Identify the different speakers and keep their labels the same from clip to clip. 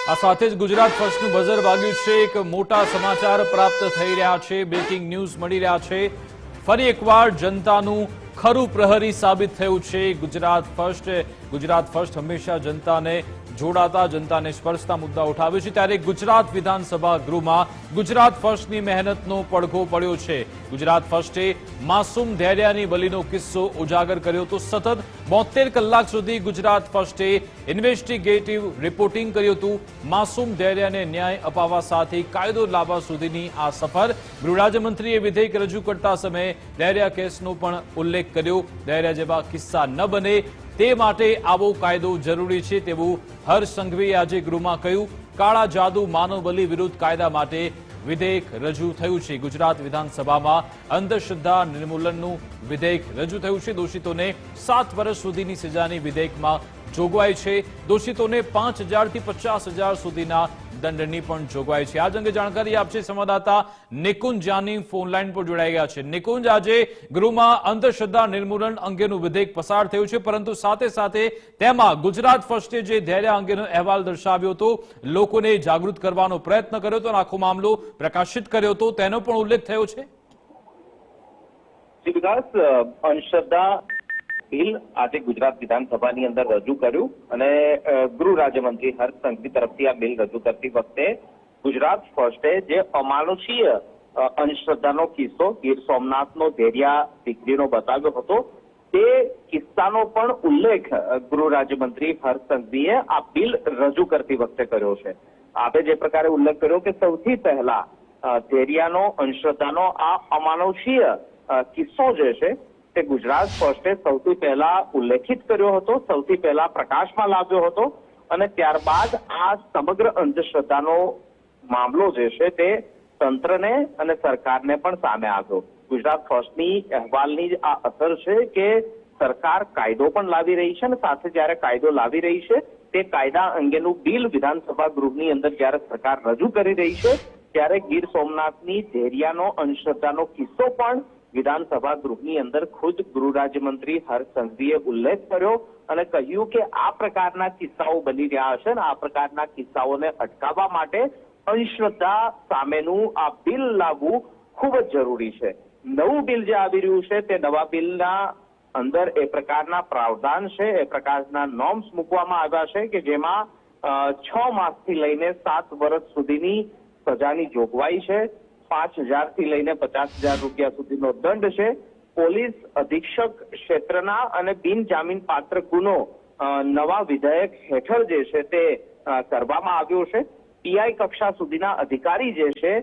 Speaker 1: આ સાથે જ ગુજરાત ફર્સ્ટનું બઝર વાગ્યું છે। એક મોટા સમાચાર પ્રાપ્ત થઈ રહ્યા છે, બ્રેકિંગ ન્યૂઝ મળી રહ્યા છે। ફરી એકવાર જનતાનું ખરું પ્રહરી સાબિત થયું છે ગુજરાત ફર્સ્ટ હંમેશા જનતાને જોડાતા, જનતાને સ્પર્શતા મુદ્દા ઉઠાવે છે, ત્યારે ગુજરાત વિધાનસભા ગૃહમાં ગુજરાત ફર્સ્ટની મહેનતનો પડઘો પડ્યો છે। ગુજરાત ફર્સ્ટે માસૂમ ધૈર્યાની બલીનો કિસ્સો ઉજાગર કર્યો હતો। સતત 72 કલાક સુધી ગુજરાત ફર્સ્ટે ઇન્વેસ્ટિગેટિવ રિપોર્ટિંગ કર્યું હતું। માસૂમ ધૈર્યાને ન્યાય અપાવવા સાથે કાયદો લાવવા સુધીની આ સફર। ગૃહ રાજ્યમંત્રીએ વિધેયક રજૂ કરતા સમયે ધૈર્યા કેસનો પણ ઉલ્લેખ કર્યો। ધૈર્યા જેવા કિસ્સા ન બને તે માટે આવો કાયદો જરૂરી છે તેવું હર્ષ સંઘવીએ આજે ગૃહમાં કહ્યું। કાળા જાદુ માનવ બલી વિરુદ્ધ કાયદા માટે વિધેયક રજૂ થયું છે। ગુજરાત વિધાનસભામાં અંધશ્રદ્ધા નિર્મૂલનનું વિધેયક રજૂ થયું છે। દોષિતોને 7 વર્ષ સુધીની સજાની વિધેયકમાં જોગવાઈ છે। દોષિતોને 5,000 થી 50,000 સુધીના દંડની પણ જોગવાઈ છે। આજ અંગે જાણકારી આપશે સંવાદદાતા નિકુંજ જાની ફોનલાઈન પર જોડાઈ ગયા છે। નિકુંજ, આજે ગૃહમાં અંધશ્રદ્ધા નિર્મૂલન અંગેનું વિધેયક પસાર થયું છે, પરંતુ સાથે સાથે તેમાં ગુજરાત ફર્સ્ટે જે ધૈર્ય અંગેનો અહેવાલ દર્શાવ્યો હતો, લોકોને જાગૃત કરવાનો પ્રયત્ન કર્યો હતો, આખો મામલો પ્રકાશિત કર્યો હતો, તેનો પણ ઉલ્લેખ થયો છે।
Speaker 2: અંધશ્રદ્ધા બિલ આજે ગુજરાત વિધાનસભાની અંદર રજૂ કર્યું અને ગૃહ રાજ્યમંત્રી હર્ષ સંઘવી તરફથી આ બિલ રજૂ કરતી વખતે ગુજરાત ફર્સ્ટે જે અમાનુષીય અંધશ્રદ્ધાનો કિસ્સો ગીર સોમનાથનો ધૈર્યા દીકરીનો બતાવ્યો હતો, તે કિસ્સાનો પણ ઉલ્લેખ ગૃહ રાજ્યમંત્રી હર્ષ સંઘવીએ આ બિલ રજૂ કરતી વખતે કર્યો છે। આપે જે પ્રકારે ઉલ્લેખ કર્યો કે સૌથી પહેલા ધૈર્યાનો અંધશ્રદ્ધાનો આ અમાનુષીય કિસ્સો જે છે તે ગુજરાત ફર્સ્ટે સૌથી પહેલા ઉલ્લેખિત કર્યો હતો, સૌથી પહેલા પ્રકાશમાં લાવ્યો હતો અને ત્યારબાદ આ સમગ્ર અંધશ્રદ્ધાનો મામલો જે છે તે તંત્રને અને સરકારને પણ સામે આવ્યો। ગુજરાત ફર્સ્ટની અહેવાલની જ આ અસર છે કે સરકાર કાયદો પણ લાવી રહી છે અને સાથે જ્યારે કાયદો લાવી રહી છે તે કાયદા અંગેનું બિલ વિધાનસભા ગૃહની અંદર જ્યારે સરકાર રજૂ કરી રહી છે ત્યારે ગીર સોમનાથની ધૈર્યાનો અંધશ્રદ્ધાનો કિસ્સો પણ વિધાનસભા ગૃહની અંદર ખુદ ગૃહ રાજ્યમંત્રી હર્ષ સંઘવીએ ઉલ્લેખ કર્યો અને કહ્યું કે આ પ્રકારના કિસ્સાઓ બની રહ્યા હશે અને આ પ્રકારના કિસ્સાઓને અટકાવવા માટે અંધશ્રદ્ધા સામેનું આ બિલ લાવવું ખૂબ જ જરૂરી છે। નવું બિલ જે આવી રહ્યું છે તે નવા બિલના અંદર એ પ્રકારના પ્રાવધાન છે, એ પ્રકારના નોર્મ્સ મૂકવામાં આવ્યા છે કે જેમાં 6 માસથી લઈને 7 વર્ષ સુધીની સજાની જોગવાઈ છે। 5,000 થી લઈને 50,000 રૂપિયા સુધીનો દંડ છે। પોલીસ અધિક્ષક ક્ષેત્રના અને બિનજામીન પાત્ર ગુનો નવા વિધેયક હેઠળ જે છે તે કરવામાં આવ્યો છે। પીઆઈ કક્ષા સુધીના અધિકારી જે છે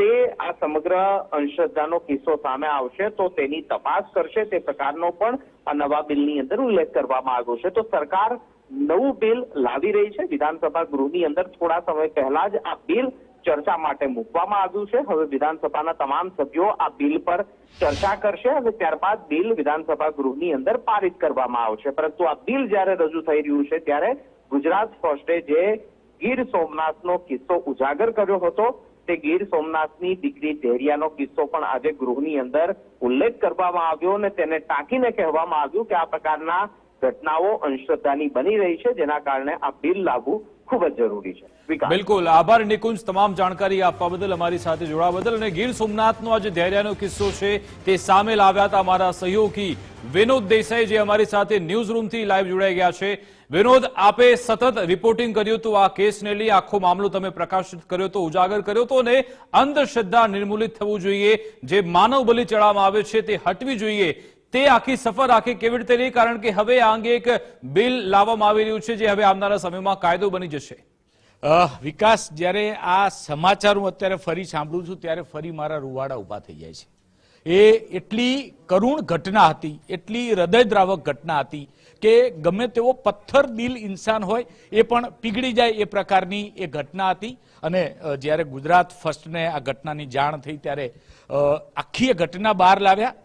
Speaker 2: તે આ સમગ્ર અંધશ્રદ્ધાનો કિસ્સો સામે આવશે તો તેની તપાસ કરશે, તે પ્રકારનો પણ આ નવા બિલની અંદર ઉલ્લેખ કરવામાં આવ્યો છે। તો સરકાર નવું બિલ લાવી રહી છે। વિધાનસભા ગૃહની અંદર થોડા સમય પહેલા જ આ બિલ ચર્ચા માટે મૂકવામાં આવ્યું છે। હવે વિધાનસભાના તમામ સભ્યો આ બિલ પર ચર્ચા કરશે અને ત્યારબાદ બિલ વિધાનસભા ગૃહની અંદર પારિત કરવામાં આવશે। પરંતુ આ બિલ જ્યારે રજૂ થઈ રહ્યું છે ત્યારે ગુજરાત ફર્સ્ટે જે ગીર સોમનાથનો કિસ્સો ઉજાગર કર્યો હતો તે ગીર સોમનાથની દીકરી ધૈર્યાનો કિસ્સો પણ આજે ગૃહની અંદર ઉલ્લેખ કરવામાં આવ્યો અને તેને ટાંકીને કહેવામાં આવ્યું કે આ પ્રકારના ઘટનાઓ અંધશ્રદ્ધાની બની રહી છે, જેના કારણે આ બિલ લાવવું ખૂબ જ જરૂરી છે।
Speaker 1: બિલકુલ આભાર નિકુંજ, તમામ જાણકારી આપવા બદલ, અમારી સાથે જોડાવા બદલ। અને ગીર સોમનાથનો આજે ધૈર્યાનો કિસ્સો છે તે સામે લાવ્યા હતા અમારા સહયોગી વિનોદ દેસાઈ, જે અમારી સાથે ન્યૂઝ રૂમથી લાઈવ જોડાઈ ગયા છે। વિનોદ, આપે સતત રિપોર્ટિંગ કર્યું હતું આ કેસને લઈ, આખો મામલો તમે પ્રકાશિત કર્યો હતો, ઉજાગર કર્યો હતો અને અંધશ્રદ્ધા નિર્મૂલિત થવું જોઈએ, જે માનવ બલિ ચડાવવામાં આવે છે તે હટવી જોઈએ, તે આખી સફર આખી કેવી રીતે રહી, કારણ કે હવે આ અંગે એક બિલ લાવવામાં આવી રહ્યું છે જે હવે આવનારા સમયમાં કાયદો બની જશે।
Speaker 3: વિકાસ, જ્યારે આ સમાચાર હું અત્યારે ફરી સાંભળું છું ત્યારે ફરી મારા રૂવાડા ઊભા થઈ જાય છે। એ એટલી કરુણ ઘટના હતી, એટલી હૃદયદ્રાવક ઘટના હતી કે ગમે તેવો પથ્થર દિલ ઇન્સાન હોય એ પણ પીગળી જાય એ પ્રકારની એ ઘટના હતી। અને જ્યારે ગુજરાત ફર્સ્ટને આ ઘટનાની જાણ થઈ ત્યારે આખી એ ઘટના બહાર લાવ્યા।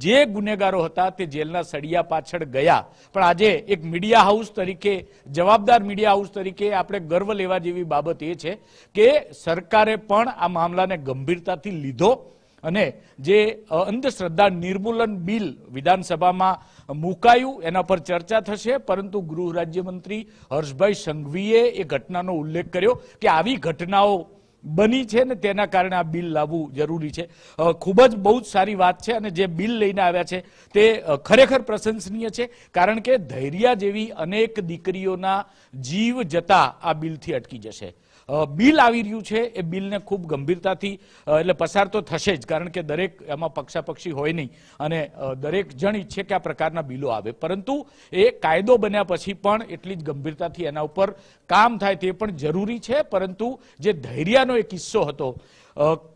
Speaker 3: જે ગુનેગારો હતા તે જેલના સળિયા પાછળ ગયા, પણ આજે એક મીડિયા હાઉસ તરીકે, જવાબદાર મીડિયા હાઉસ તરીકે આપણે ગર્વ લેવા જેવી બાબત એ છે કે સરકારે પણ આ મામલાને ગંભીરતાથી લીધો અને જે અંધશ્રદ્ધા નિર્મૂલન બિલ વિધાનસભામાં મુકાયું એના પર ચર્ચા થશે, પરંતુ ગૃહ રાજ્યમંત્રી હર્ષભાઈ સંઘવીએ એ ઘટનાનો ઉલ્લેખ કર્યો કે આવી ઘટનાઓ બની છે ને તેના કારણે આ બિલ લાવવું જરૂરી છે. ખૂબ જ બહુ જ સારી વાત છે અને જે બિલ લઈને આવ્યા છે તે ખરેખર પ્રશંસનીય છે, કારણ કે ધૈર્યા જેવી અનેક દીકરીઓના જીવ જતા આ બિલથી અટકી જશે. બિલ આવી રહ્યું છે એ બિલને ખૂબ ગંભીરતાથી એટલે પસાર તો થશે જ, કારણ કે દરેક એમાં પક્ષાપક્ષી હોય નહીં અને દરેક જણ ઈચ્છે કે આ પ્રકારના બિલો આવે, પરંતુ એ કાયદો બન્યા પછી પણ એટલી જ ગંભીરતાથી એના ઉપર કામ થાય તે પણ જરૂરી છે. પરંતુ જે ધૈર્યનો એ કિસ્સો હતો,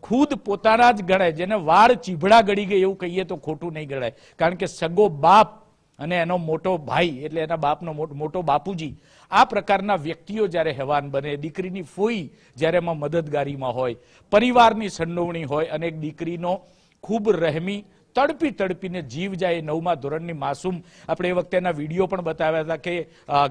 Speaker 3: ખુદ પોતાના જ ગણાય, જેને વાળ ચીભડા ગળી ગઈ એવું કહીએ તો ખોટું નહીં ગણાય, કારણ કે સગો બાપ અને એનો મોટો ભાઈ એટલે એના બાપનો મોટો બાપુજી, આ પ્રકારના વ્યક્તિઓ જ્યારે હેવાન બને, દીકરીની ફોઈ જ્યારે એમાં મદદગારીમાં હોય, પરિવારની સંડોવણી હોય અને એક દીકરીનો ખૂબ રહેમી તડપીને જીવ જાય. 9મા ધોરણની માસૂમ, આપણે એ વખતે એના વિડીયો પણ બતાવ્યા હતા કે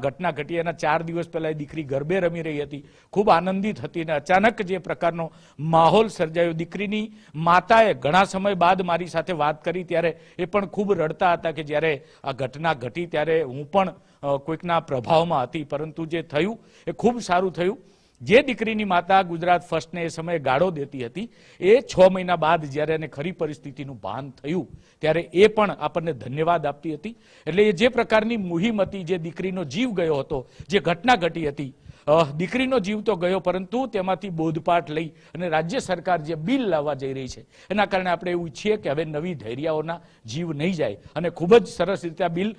Speaker 3: ઘટના ઘટી એના 4 દિવસ પહેલા એ દીકરી ગરબે રમી રહી હતી, ખૂબ આનંદિત હતી અને અચાનક જે પ્રકારનો માહોલ સર્જાયો. દીકરીની માતાએ ઘણા સમય બાદ મારી સાથે વાત કરી ત્યારે એ પણ ખૂબ રડતા હતા કે જ્યારે આ ઘટના ઘટી ત્યારે હું પણ કોઈકના પ્રભાવમાં હતી, પરંતુ જે થયું એ ખૂબ સારું થયું. જે દીકરીની માતા ગુજરાત ફર્સ્ટને એ સમયે ગાળો દેતી હતી, એ 6 મહિના બાદ જ્યારે એને ખરી પરિસ્થિતિનું ભાન થયું ત્યારે એ પણ આપણને ધન્યવાદ આપતી હતી. એટલે એ જે પ્રકારની મુહિમ હતી, જે દીકરીનો જીવ ગયો હતો, જે ઘટના ઘટી હતી, દીકરીનો જીવ તો ગયો, પરંતુ તેમાંથી બોધપાઠ લઈ અને રાજ્ય સરકાર જે બિલ લાવવા જઈ રહી છે એના કારણે આપણે એવું ઈચ્છીએ કે હવે નવી ધૈર્યાઓના જીવ નહીં જાય અને ખૂબ જ સરસ રીતે આ બિલ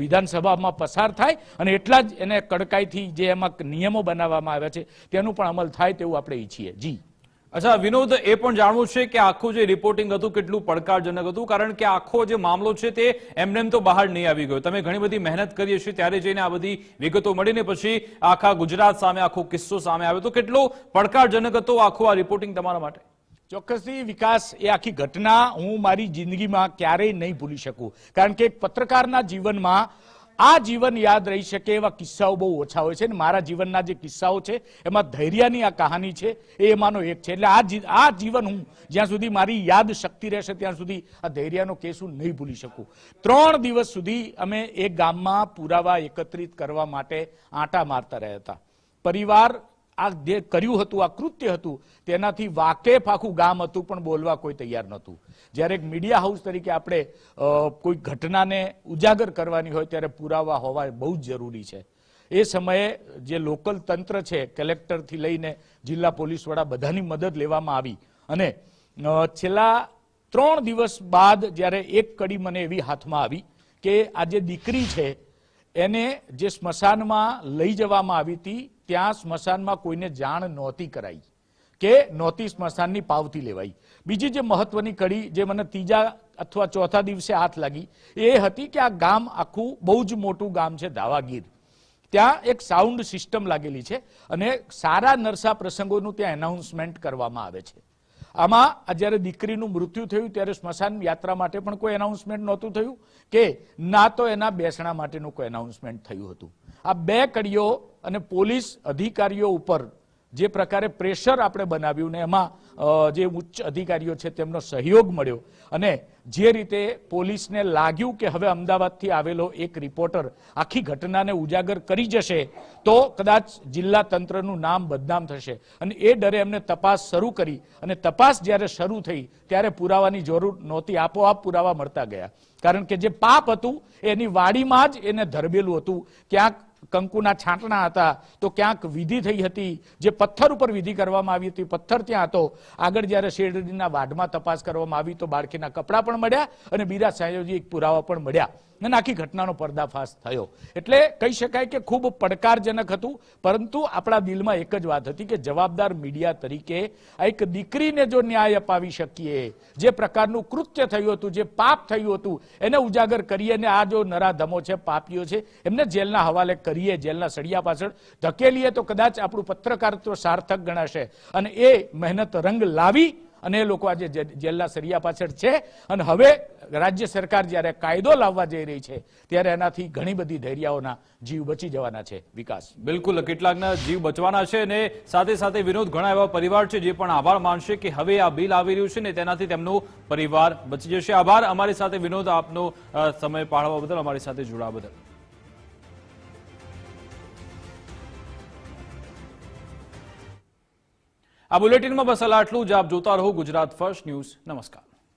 Speaker 3: વિધાનસભામાં પસાર થાય અને એટલા જ એને કડકાઈથી જે એમાં નિયમો બનાવવામાં આવ્યા છે તેનું પણ અમલ થાય તેવું આપણે ઈચ્છીએ. જી
Speaker 1: અચ્છા વિનોદ, એ પણ જાણવું છે કે આખું જે રિપોર્ટિંગ હતું કેટલું પડકારજનક હતું, કારણ કે આખો જે મામલો છે તે એમનેમ તો બહાર નહીં આવી ગયો. તમે ઘણી બધી મહેનત કરી હશે ત્યારે જઈને આ બધી વિગતો મળીને પછી આખા ગુજરાત સામે આખો કિસ્સો સામે આવ્યો, તો કેટલો પડકારજનક હતો આખું આ રિપોર્ટિંગ તમારા માટે?
Speaker 3: ચોક્કસથી વિકાસ, એ આખી ઘટના હું મારી જિંદગીમાં ક્યારેય નહીં ભૂલી શકું, કારણ કે એક પત્રકારના જીવનમાં આ જીવન યાદ રહી શકે એવા કિસ્સાઓ બહુ ઓછા હોય છે, અને મારા જીવનના જે કિસ્સાઓ છે એમાં ધૈર્યની આ કહાની છે એ એમાંનો એક છે. એટલે આ જીવન હું જ્યાં સુધી મારી યાદ શક્તિ રહેશે ત્યાં સુધી આ ધૈર્યનો કેસ હું નહીં ભૂલી શકું. 3 દિવસ સુધી અમે એક ગામમાં પુરાવા એકત્રિત કરવા માટે આંટા મારતા રહ્યા હતા. પરિવાર આ જે કર્યું હતું, આ કૃત્ય હતું, તેનાથી વાકેફ આખું ગામ હતું, પણ બોલવા કોઈ તૈયાર નહોતું. જ્યારે એક મીડિયા હાઉસ તરીકે આપણે કોઈ ઘટનાને ઉજાગર કરવાની હોય ત્યારે પુરાવા હોવા બહુ જ જરૂરી છે. એ સમયે જે લોકલ તંત્ર છે, કલેક્ટરથી લઈને જિલ્લા પોલીસ વડા, બધાની મદદ લેવામાં આવી અને છેલ્લા 3 દિવસ બાદ જ્યારે એક કડી મને એવી હાથમાં આવી કે આ જે દીકરી છે એને જે સ્મશાનમાં લઈ જવામાં આવી હતી, ત્યાં સ્મશાનમાં કોઈને જાણ નહોતી કરાઈ કે નહોતી સ્મશાનની પાવતી લેવાઈ. બીજી જે મહત્વની કડી જે મને 3જા અથવા 4થા દિવસે હાથ લાગી એ હતી કે આ ગામ આખું બહુ જ મોટું ગામ છે, ધાવાગીર. ત્યાં એક સાઉન્ડ સિસ્ટમ લાગેલી છે અને સારા નરસા પ્રસંગોનું ત્યાં એનાઉન્સમેન્ટ કરવામાં આવે છે. આમાં જ્યારે દીકરીનું મૃત્યુ થયું ત્યારે સ્મશાન યાત્રા માટે પણ કોઈ એનાઉન્સમેન્ટ નહોતું થયું કે ના તો એના બેસણા માટેનું કોઈ એનાઉન્સમેન્ટ થયું હતું. આ 2 કડીઓ અને પોલીસ અધિકારીઓ ઉપર જે પ્રકારે પ્રેશર આપણે બનાવ્યું ને એમાં જે ઉચ્ચ અધિકારીઓ છે તેમનો સહયોગ મળ્યો અને જે રીતે પોલીસને લાગ્યું કે હવે અમદાવાદથી આવેલો એક રિપોર્ટર આખી ઘટનાને ઉજાગર કરી જશે તો કદાચ જિલ્લા તંત્રનું નામ બદનામ થશે, અને એ ડરે એમને તપાસ શરૂ કરી અને તપાસ જ્યારે શરૂ થઈ ત્યારે પુરાવાની જરૂર નહોતી, આપોઆપ પુરાવા મળતા ગયા. કારણ કે જે પાપ હતું એની વાડીમાં જ એને ધરબેલું હતું. ક્યાંક કંકુના છાંટણા હતા તો ક્યાંક વિધિ થઈ હતી, જે પથ્થર ઉપર વિધિ કરવામાં આવી હતી પથ્થર ત્યાં હતો. આગળ જ્યારે શેરડીના વાઢમાં તપાસ કરવામાં આવી તો બાળકીના કપડાં પણ મળ્યા અને બીજા સાંયોજિક પુરાવા પણ મળ્યા અને આખી ઘટનાનો પર્દાફાશ થયો. એટલે કહી શકાય કે ખૂબ પડકારજનક હતું, પરંતુ આપણા દિલમાં એક જ વાત હતી કે જવાબદાર મીડિયા તરીકે આ એક દીકરીને જો ન્યાય અપાવી શકીએ, જે પ્રકારનું કૃત્ય થયું હતું, જે પાપ થયું હતું એને ઉજાગર કરીએ અને આ જો નરાધમો છે, પાપીઓ છે, એમને જેલના હવાલે કરીએ, જેલના સળિયા પાછળ ધકેલીએ તો કદાચ આપણું પત્રકારત્વ સાર્થક ગણાશે અને એ મહેનત રંગ લાવી અને એ લોકો આજે જેલના સરિયા પાછળ છે. અને હવે રાજ્ય સરકાર જ્યારે કાયદો લાવવા જઈ રહી છે ત્યારે એનાથી ઘણી બધી ધૈર્યાઓના જીવ બચી જવાના છે. વિકાસ,
Speaker 1: બિલકુલ કેટલાકના જીવ બચવાના છે અને સાથે સાથે વિનોદ ઘણા એવા પરિવાર છે જે પણ આભાર માનશે કે હવે આ બિલ આવી રહ્યું છે ને તેનાથી તેમનો પરિવાર બચી જશે. આભાર અમારી સાથે વિનોદ, આપનો સમય પાળવા બદલ, અમારી સાથે જોડાવા બદલ. આ બુલેટિનમાં બસ આટલું જ. આપ જોતા રહો ગુજરાત ફર્સ્ટ ન્યૂઝ. નમસ્કાર.